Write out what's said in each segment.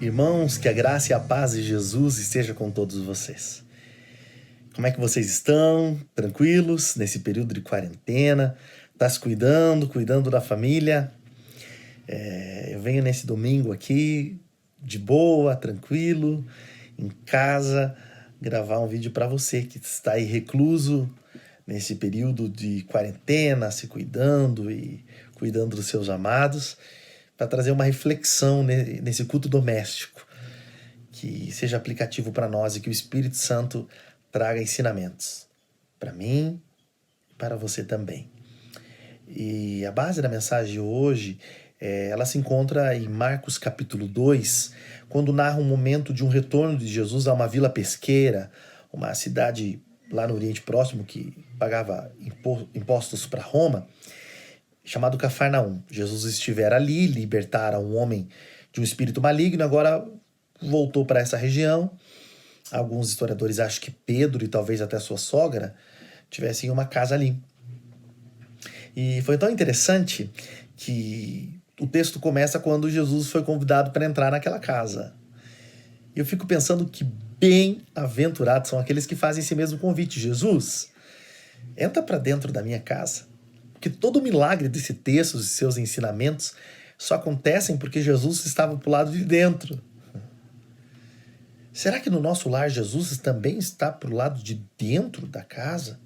Irmãos, que a graça e a paz de Jesus esteja com todos vocês. Como é que vocês estão? Tranquilos nesse período de quarentena? Tá se cuidando da família? Eu venho nesse domingo aqui, de boa, tranquilo, em casa, gravar um vídeo para você que está aí recluso nesse período de quarentena, se cuidando e cuidando dos seus amados, para trazer uma reflexão nesse culto doméstico, que seja aplicativo para nós e que o Espírito Santo traga ensinamentos para mim e para você também. E a base da mensagem de hoje, ela se encontra em Marcos capítulo 2, quando narra um momento de um retorno de Jesus a uma vila pesqueira, uma cidade lá no Oriente Próximo que pagava impostos para Roma, chamado Cafarnaum. Jesus estivera ali, libertara um homem de um espírito maligno, agora voltou para essa região. Alguns historiadores acham que Pedro e talvez até sua sogra tivessem uma casa ali. E foi tão interessante que o texto começa quando Jesus foi convidado para entrar naquela casa. E eu fico pensando que bem-aventurados são aqueles que fazem esse mesmo convite. Jesus, entra para dentro da minha casa. Porque todo o milagre desse texto, de seus ensinamentos, só acontecem porque Jesus estava para o lado de dentro. Será que no nosso lar Jesus também está para o lado de dentro da casa?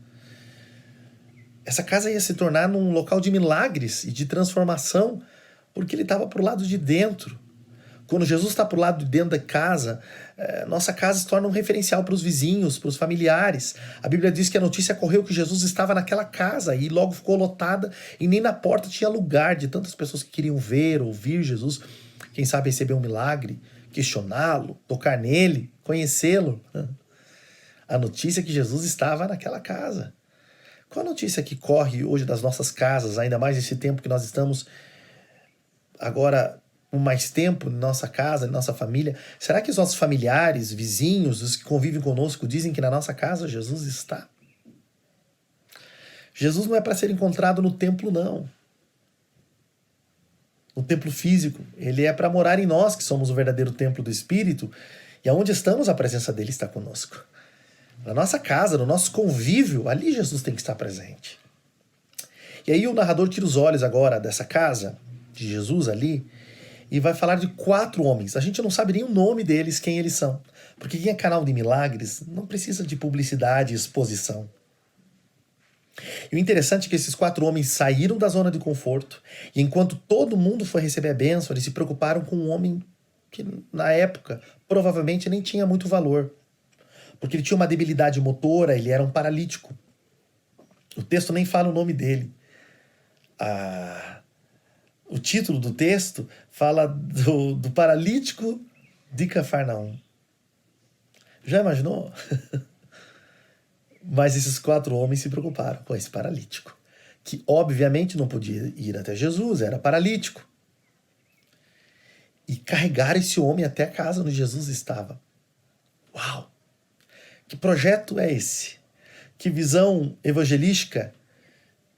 Essa casa ia se tornar num local de milagres e de transformação, porque ele estava para o lado de dentro. Quando Jesus está para o lado de dentro da casa, nossa casa se torna um referencial para os vizinhos, para os familiares. A Bíblia diz que a notícia correu que Jesus estava naquela casa e logo ficou lotada e nem na porta tinha lugar de tantas pessoas que queriam ver, ouvir Jesus, quem sabe receber um milagre, questioná-lo, tocar nele, conhecê-lo. A notícia é que Jesus estava naquela casa. Qual a notícia que corre hoje das nossas casas, ainda mais nesse tempo que nós estamos agora com mais tempo em nossa casa, em nossa família? Será que os nossos familiares, vizinhos, os que convivem conosco, dizem que na nossa casa Jesus está? Jesus não é para ser encontrado no templo, não. No templo físico. Ele é para morar em nós, que somos o verdadeiro templo do Espírito, e aonde estamos, a presença dele está conosco. Na nossa casa, no nosso convívio, ali Jesus tem que estar presente. E aí o narrador tira os olhos agora dessa casa, de Jesus ali, e vai falar de 4 homens. A gente não sabe nem o nome deles, quem eles são. Porque quem é canal de milagres não precisa de publicidade e exposição. E o interessante é que esses 4 homens saíram da zona de conforto, e enquanto todo mundo foi receber a bênção, eles se preocuparam com um homem que, na época, provavelmente nem tinha muito valor. Porque ele tinha uma debilidade motora, ele era um paralítico. O texto nem fala o nome dele. O título do texto fala do paralítico de Cafarnaum. Já imaginou? Mas esses 4 homens se preocuparam com esse paralítico, que obviamente não podia ir até Jesus, era paralítico. E carregaram esse homem até a casa onde Jesus estava. Uau! Que projeto é esse? Que visão evangelística,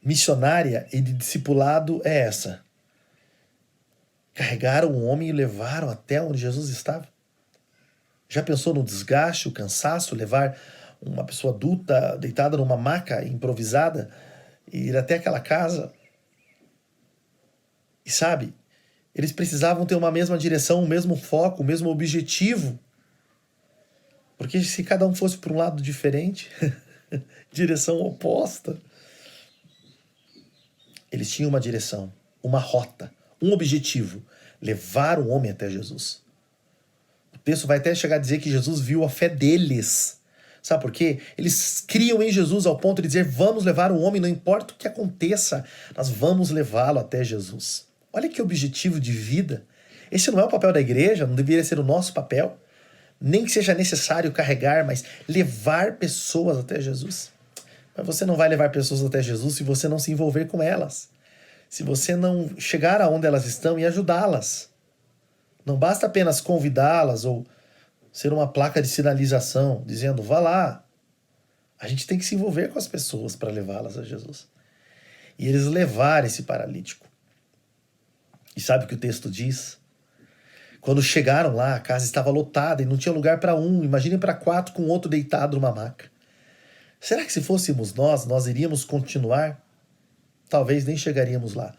missionária e de discipulado é essa? Carregaram um homem e levaram até onde Jesus estava? Já pensou no desgaste, o cansaço, levar uma pessoa adulta deitada numa maca improvisada e ir até aquela casa? E sabe, eles precisavam ter uma mesma direção, o mesmo foco, o mesmo objetivo. Porque se cada um fosse para um lado diferente, direção oposta, eles tinham uma direção, uma rota, um objetivo: levar o homem até Jesus. O texto vai até chegar a dizer que Jesus viu a fé deles. Sabe por quê? Eles criam em Jesus ao ponto de dizer: vamos levar o homem, não importa o que aconteça, nós vamos levá-lo até Jesus. Olha que objetivo de vida. Esse não é o papel da igreja, não deveria ser o nosso papel. Nem que seja necessário carregar, mas levar pessoas até Jesus. Mas você não vai levar pessoas até Jesus se você não se envolver com elas. Se você não chegar aonde elas estão e ajudá-las. Não basta apenas convidá-las ou ser uma placa de sinalização dizendo: vá lá. A gente tem que se envolver com as pessoas para levá-las a Jesus. E eles levaram esse paralítico. E sabe o que o texto diz? Quando chegaram lá, a casa estava lotada e não tinha lugar para um. Imaginem para 4 com outro deitado numa maca. Será que se fôssemos nós iríamos continuar? Talvez nem chegaríamos lá.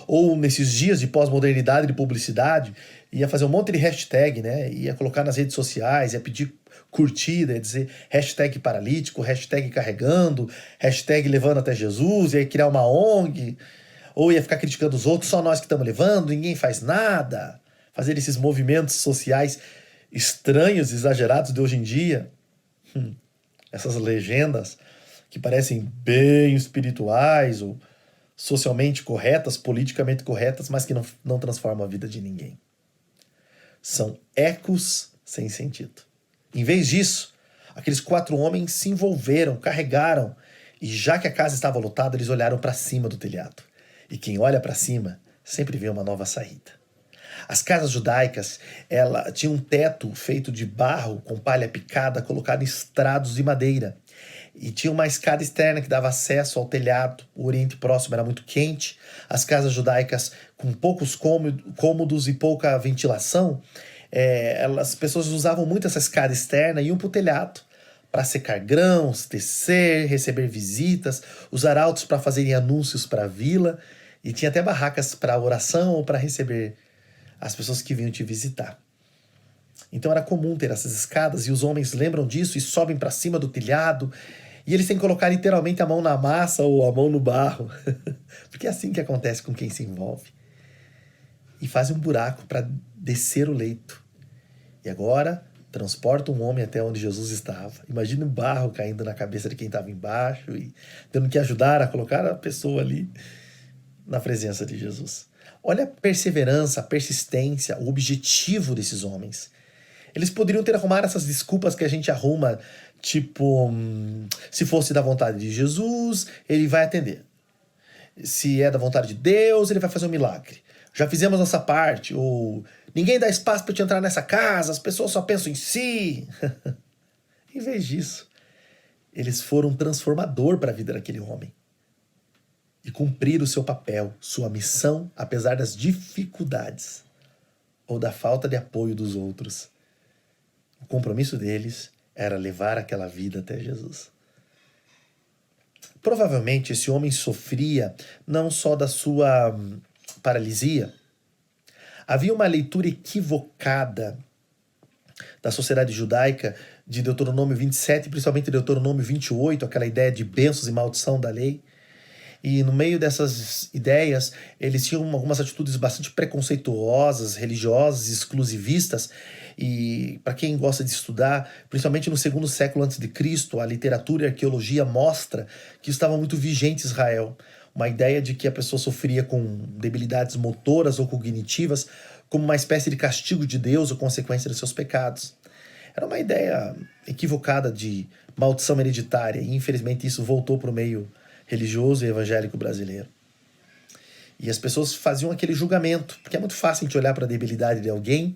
Ou nesses dias de pós-modernidade, de publicidade, ia fazer um monte de hashtag, né? Ia colocar nas redes sociais, ia pedir curtida, ia dizer hashtag paralítico, hashtag carregando, hashtag levando até Jesus, ia criar uma ONG, ou ia ficar criticando os outros, só nós que estamos levando, ninguém faz nada. Fazer esses movimentos sociais estranhos, exagerados de hoje em dia. Essas legendas que parecem bem espirituais ou socialmente corretas, politicamente corretas, mas que não transformam a vida de ninguém. São ecos sem sentido. Em vez disso, aqueles 4 homens se envolveram, carregaram, e já que a casa estava lotada, eles olharam para cima do telhado. E quem olha para cima sempre vê uma nova saída. As casas judaicas, ela tinha um teto feito de barro com palha picada, colocado em estrados de madeira. E tinha uma escada externa que dava acesso ao telhado. O Oriente Próximo era muito quente. As casas judaicas, com poucos cômodos e pouca ventilação, as pessoas usavam muito essa escada externa e iam para o telhado para secar grãos, tecer, receber visitas, os arautos para fazerem anúncios para a vila. E tinha até barracas para oração ou para receber as pessoas que vinham te visitar. Então era comum ter essas escadas e os homens lembram disso e sobem para cima do telhado e eles têm que colocar literalmente a mão na massa ou a mão no barro, porque é assim que acontece com quem se envolve. E fazem um buraco para descer o leito. E agora transporta um homem até onde Jesus estava. Imagina o barro caindo na cabeça de quem estava embaixo e tendo que ajudar a colocar a pessoa ali na presença de Jesus. Olha a perseverança, a persistência, o objetivo desses homens. Eles poderiam ter arrumado essas desculpas que a gente arruma, tipo, se fosse da vontade de Jesus, ele vai atender. Se é da vontade de Deus, ele vai fazer um milagre. Já fizemos nossa parte, ou ninguém dá espaço para te entrar nessa casa, as pessoas só pensam em si. Em vez disso, eles foram um transformador para a vida daquele homem. E cumprir o seu papel, sua missão, apesar das dificuldades ou da falta de apoio dos outros. O compromisso deles era levar aquela vida até Jesus. Provavelmente esse homem sofria não só da sua paralisia. Havia uma leitura equivocada da sociedade judaica de Deuteronômio 27, principalmente Deuteronômio 28, aquela ideia de bênçãos e maldição da lei. E no meio dessas ideias, eles tinham algumas atitudes bastante preconceituosas, religiosas, exclusivistas. E para quem gosta de estudar, principalmente no 2º século a.C., a literatura e a arqueologia mostra que isso estava muito vigente em Israel. Uma ideia de que a pessoa sofria com debilidades motoras ou cognitivas como uma espécie de castigo de Deus ou consequência dos seus pecados. Era uma ideia equivocada de maldição hereditária e infelizmente isso voltou para o meio religioso e evangélico brasileiro. E as pessoas faziam aquele julgamento, porque é muito fácil a gente olhar para a debilidade de alguém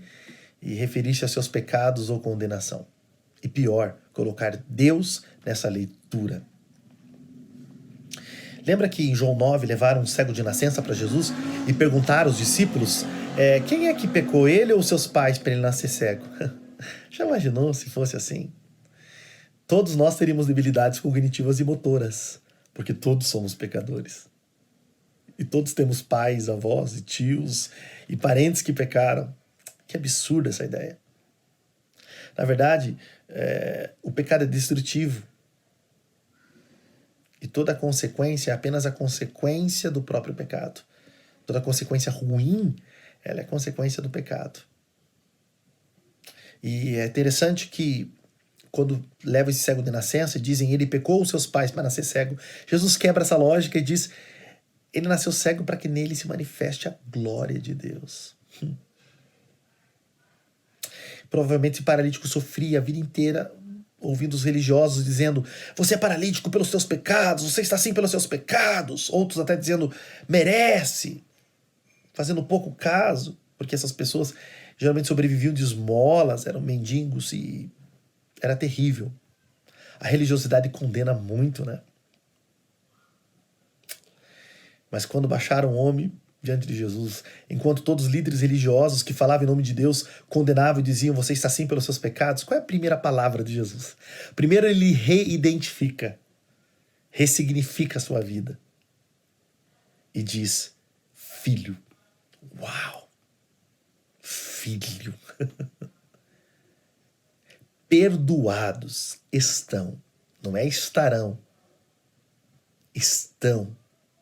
e referir-se a seus pecados ou condenação. E pior, colocar Deus nessa leitura. Lembra que em João 9 levaram um cego de nascença para Jesus e perguntaram aos discípulos quem é que pecou, ele ou seus pais, para ele nascer cego? Já imaginou se fosse assim? Todos nós teríamos debilidades cognitivas e motoras, porque todos somos pecadores. E todos temos pais, avós e tios e parentes que pecaram. Que absurda essa ideia. Na verdade, o pecado é destrutivo. E toda consequência é apenas a consequência do próprio pecado. Toda consequência ruim, ela é consequência do pecado. E é interessante que quando leva esse cego de nascença e dizem ele pecou os seus pais para nascer cego, Jesus quebra essa lógica e diz ele nasceu cego para que nele se manifeste a glória de Deus. Provavelmente esse paralítico sofria a vida inteira ouvindo os religiosos dizendo você é paralítico pelos seus pecados, você está assim pelos seus pecados. Outros até dizendo merece, fazendo pouco caso, porque essas pessoas geralmente sobreviviam de esmolas, eram mendigos e era terrível. A religiosidade condena muito, né? Mas quando baixaram o homem diante de Jesus, enquanto todos os líderes religiosos que falavam em nome de Deus condenavam e diziam: você está assim pelos seus pecados. Qual é a primeira palavra de Jesus? Primeiro, ele reidentifica, ressignifica a sua vida e diz: filho. Uau! Filho. Perdoados estão, não é estarão, estão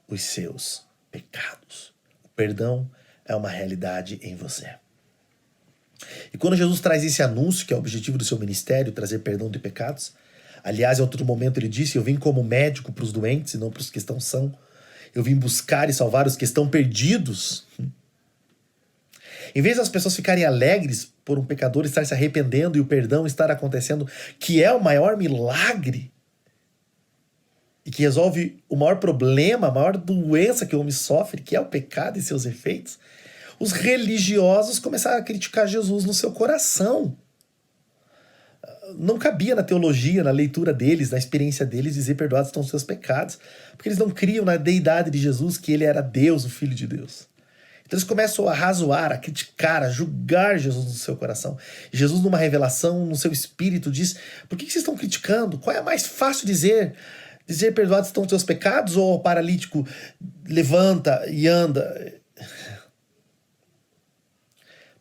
os seus pecados. O perdão é uma realidade em você. E quando Jesus traz esse anúncio, que é o objetivo do seu ministério, trazer perdão de pecados, aliás, em outro momento ele disse: eu vim como médico para os doentes e não para os que estão sãos. Eu vim buscar e salvar os que estão perdidos. Em vez das pessoas ficarem alegres por um pecador estar se arrependendo e o perdão estar acontecendo, que é o maior milagre, e que resolve o maior problema, a maior doença que o homem sofre, que é o pecado e seus efeitos, os religiosos começaram a criticar Jesus no seu coração. Não cabia na teologia, na leitura deles, na experiência deles, dizer: perdoados estão os seus pecados, porque eles não criam na deidade de Jesus, que ele era Deus, o Filho de Deus. Então eles começam a razoar, a criticar, a julgar Jesus no seu coração. E Jesus, numa revelação, no seu espírito, diz: por que vocês estão criticando? Qual é mais fácil dizer? Dizer: perdoados estão os seus pecados, ou o paralítico levanta e anda?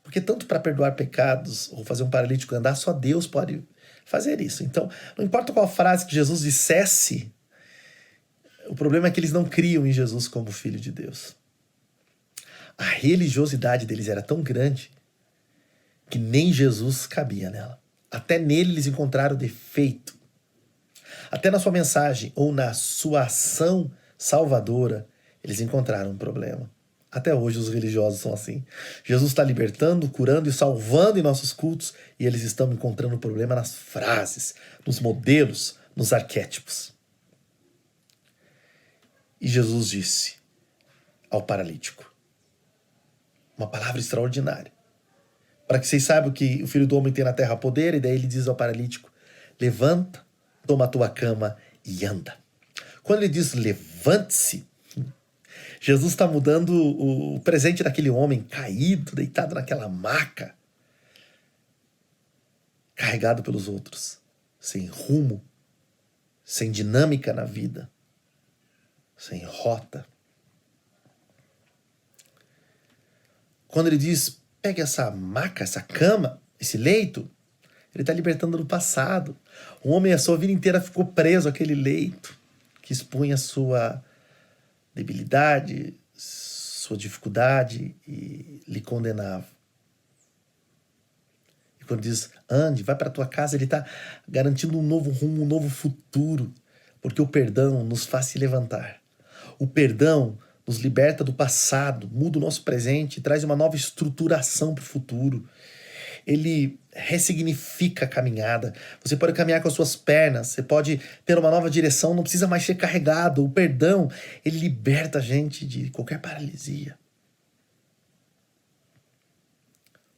Porque tanto para perdoar pecados ou fazer um paralítico andar, só Deus pode fazer isso. Então, não importa qual frase que Jesus dissesse, o problema é que eles não criam em Jesus como Filho de Deus. A religiosidade deles era tão grande que nem Jesus cabia nela. Até nele eles encontraram defeito. Até na sua mensagem ou na sua ação salvadora, eles encontraram um problema. Até hoje os religiosos são assim. Jesus está libertando, curando e salvando em nossos cultos, e eles estão encontrando problema nas frases, nos modelos, nos arquétipos. E Jesus disse ao paralítico uma palavra extraordinária, para que vocês saibam que o Filho do Homem tem na terra poder. E daí ele diz ao paralítico: levanta, toma a tua cama e anda. Quando ele diz levante-se, Jesus está mudando o presente daquele homem caído, deitado naquela maca, carregado pelos outros, sem rumo, sem dinâmica na vida, sem rota. Quando ele diz: pegue essa maca, essa cama, esse leito, ele está libertando do passado. O homem, a sua vida inteira, ficou preso àquele leito que expunha sua debilidade, sua dificuldade e lhe condenava. E quando diz: ande, vai para a tua casa, ele está garantindo um novo rumo, um novo futuro, porque o perdão nos faz se levantar. O perdão nos liberta do passado, muda o nosso presente, traz uma nova estruturação para o futuro. Ele ressignifica a caminhada. Você pode caminhar com as suas pernas, você pode ter uma nova direção, não precisa mais ser carregado. O perdão, ele liberta a gente de qualquer paralisia.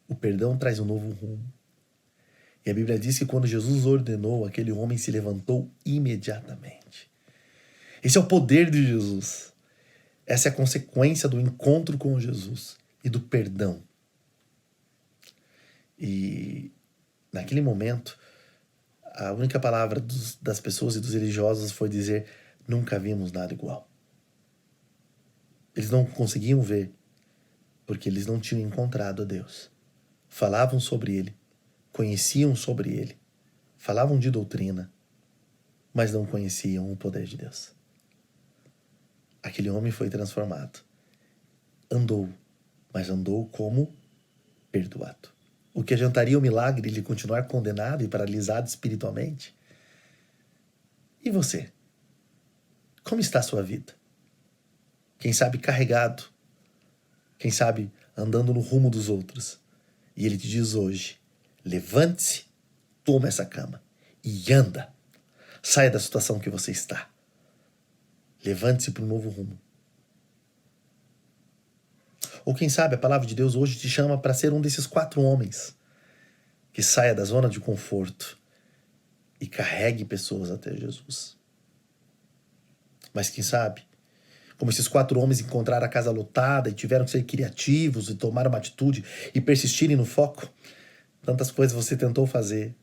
O perdão traz um novo rumo. E a Bíblia diz que quando Jesus ordenou, aquele homem se levantou imediatamente. Esse é o poder de Jesus. Essa é a consequência do encontro com Jesus e do perdão. E naquele momento, a única palavra das pessoas e dos religiosos foi dizer: nunca vimos nada igual. Eles não conseguiam ver, porque eles não tinham encontrado a Deus. Falavam sobre Ele, conheciam sobre Ele, falavam de doutrina, mas não conheciam o poder de Deus. Aquele homem foi transformado. Andou, mas andou como perdoado. O que adiantaria o milagre de ele continuar condenado e paralisado espiritualmente? E você? Como está a sua vida? Quem sabe carregado, quem sabe andando no rumo dos outros. E ele te diz hoje: levante-se, toma essa cama e anda. Saia da situação que você está. Levante-se para um novo rumo. Ou quem sabe a palavra de Deus hoje te chama para ser um desses 4 homens que saia da zona de conforto e carregue pessoas até Jesus. Mas quem sabe Como esses 4 homens encontraram a casa lotada e tiveram que ser criativos e tomar uma atitude e persistirem no foco. Tantas coisas você tentou fazer,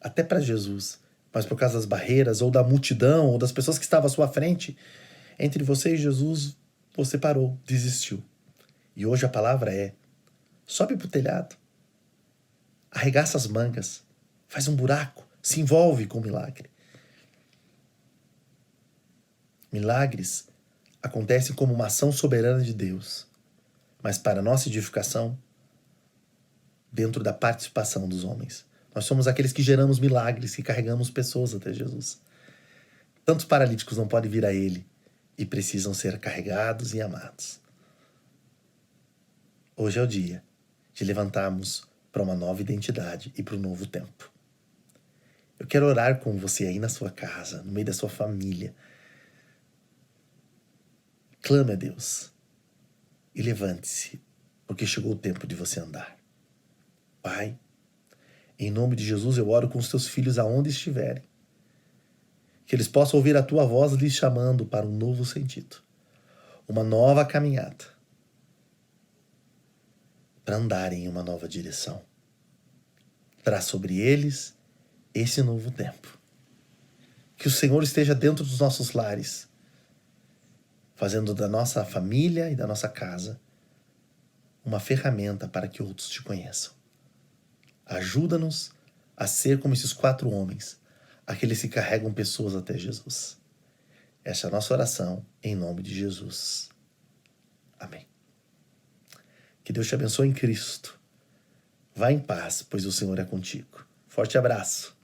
até para Jesus, mas por causa das barreiras, ou da multidão, ou das pessoas que estavam à sua frente, entre você e Jesus, você parou, desistiu. E hoje a palavra é: sobe para o telhado, arregaça as mangas, faz um buraco, se envolve com o milagre. Milagres acontecem como uma ação soberana de Deus, mas para nossa edificação, dentro da participação dos homens. Nós somos aqueles que geramos milagres, que carregamos pessoas até Jesus. Tantos paralíticos não podem vir a Ele e precisam ser carregados e amados. Hoje é o dia de levantarmos para uma nova identidade e para um novo tempo. Eu quero orar com você aí na sua casa, no meio da sua família. Clame a Deus e levante-se, porque chegou o tempo de você andar. Pai, em nome de Jesus eu oro com os teus filhos aonde estiverem, que eles possam ouvir a tua voz lhes chamando para um novo sentido, uma nova caminhada, para andarem em uma nova direção. Traz sobre eles esse novo tempo. Que o Senhor esteja dentro dos nossos lares, fazendo da nossa família e da nossa casa uma ferramenta para que outros te conheçam. Ajuda-nos a ser como esses 4 homens, aqueles que carregam pessoas até Jesus. Essa é a nossa oração, em nome de Jesus. Amém. Que Deus te abençoe em Cristo. Vá em paz, pois o Senhor é contigo. Forte abraço.